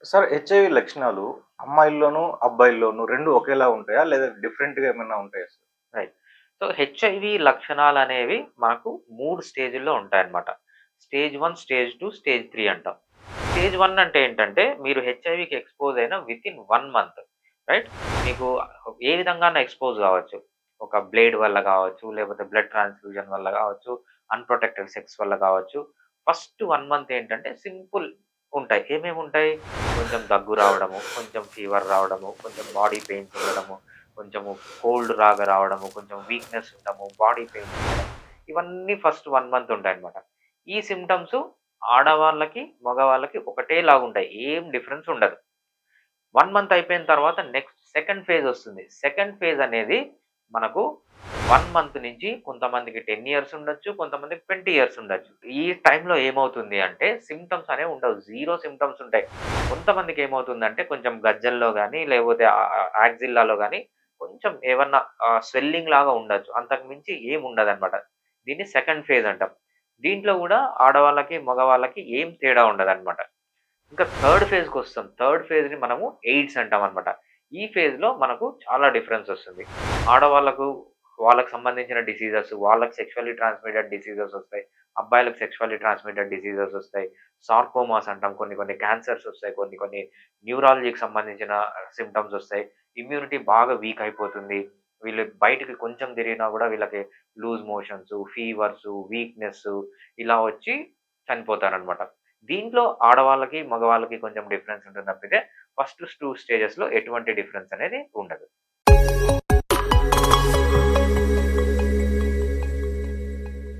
Sir HIV లక్షణాలు అమ్మాయిల్లోనూ, అబ్బాయిల్లోనూ 2 ఒకేలా ఉంటాయా? లేదా డిఫరెంట్‌గా ఏమన్నా ఉంటాయా సార్? రైట్. సో, హెచ్ఐవి లక్షణాలనేవి మనకు 3 స్టేజుల్లో ఉంటాయన్నమాట. స్టేజ్ 1, స్టేజ్ 2, స్టేజ్ 3 అంటాం. స్టేజ్ 1 అంటే ఏంటంటే, మీరు హెచ్ఐవికి ఎక్స్‌పోజ్ అయిన వితిన్ 1 మంత్ రైట్? మీకు ఏ విధంగాన ఎక్స్‌పోజ్ గావచ్చు. ఒక బ్లేడ్ వల్ల గావచ్చు, లేకపోతే బ్లడ్ ట్రాన్స్‌ఫ్యూజన్ వల్ల గావచ్చు, అన్‌ప్రొటెక్టెడ్ సెక్స్ వల్ల గావచ్చు. ఫస్ట్ 1 మంత్ ఏంటంటే సింపుల్ ఉంటాయి. ఏమేముంటాయి? కొంచెం దగ్గు రావడము, కొంచెం ఫీవర్ రావడము, కొంచెం బాడీ పెయిన్స్ ఉండడము, కొంచెము కోల్డ్ లాగా రావడము, కొంచెం వీక్‌నెస్ ఉండడము, బాడీ పెయిన్స్ ఉండడం. ఇవన్నీ ఫస్ట్ 1 మంత్ ఉంటాయన్నమాట. ఈ సింప్టమ్స్ ఆడవాళ్ళకి, మగవాళ్ళకి ఒకటేలాగుంటాయి. ఏం డిఫరెన్స్ ఉండదు. 1 మంత్ అయిపోయిన తర్వాత నెక్స్ట్ సెకండ్ ఫేజ్ ఒస్తుంది. సెకండ్ ఫేజ్ అనేది మనకు 1 మంత్ నుంచి కొంతమందికి 10 ఇయర్స్ ఉండొచ్చు. కొంతమందికి 20 ఇయర్స్ ఉండొచ్చు. ఈ టైంలో ఏమవుతుంది అంటే సింప్టమ్స్ అనేవి ఉండవు. జీరో సింప్టమ్స్ ఉంటాయి. కొంతమందికి ఏమవుతుందంటే కొంచెం గజ్జల్లో గాని, లేకపోతే యాక్సిల్లాలో గాని కొంచెం ఏవన్నా స్వెల్లింగ్ లాగా ఉండొచ్చు. అంతకు మించి ఏముండదనమాట. దీన్ని సెకండ్ ఫేజ్ అంటాం. దీంట్లో గూడా ఆడవాళ్ళకి, మగవాళ్ళకి ఏం తేడా ఉండదనమాట. ఇంకా థర్డ్ ఫేజ్‌కొస్తాం. థర్డ్ ఫేజ్‌ని మనము ఎయిడ్స్ అంటామనమాట. ఈ ఫేజ్‌లో మనకు చాలా డిఫరెన్స్ ఒస్తుంది. ఆడవాళ్ళకు వాళ్ళకి సంబంధించిన డిసీజెస్, వాళ్ళకి సెక్షువల్లీ ట్రాన్స్‌మిటెడ్ డిసీజెస్ ఒస్తాయి. అబ్బాయిలకు సెక్షువల్లీ ట్రాన్స్‌మిటెడ్ డిసీజెస్ ఒస్తాయి. సార్కోమాస్ అంటాం. కొన్ని కొన్ని క్యాన్సర్స్ ఒస్తాయి. కొన్ని కొన్ని న్యూరాలజీకి సంబంధించిన సింప్టమ్స్ ఒస్తాయి. ఇమ్యూనిటీ బాగా వీక్ అయిపోతుంది. వీళ్ళు బయటికి కొంచెం తిరిగినా గూడా వీళ్ళకి లూజ్ మోషన్స్, ఫీవర్సు, వీక్‌నెస్సు ఇలా వచ్చి చనిపోతారనమాట. దీంట్లో ఆడవాళ్ళకి, మగవాళ్ళకి కొంచెం డిఫరెన్స్ ఉంటుంది తప్పితే ఫస్ట్ 2 స్టేజెస్‌లో ఎటువంటి డిఫరెన్స్ అనేది ఉండదు.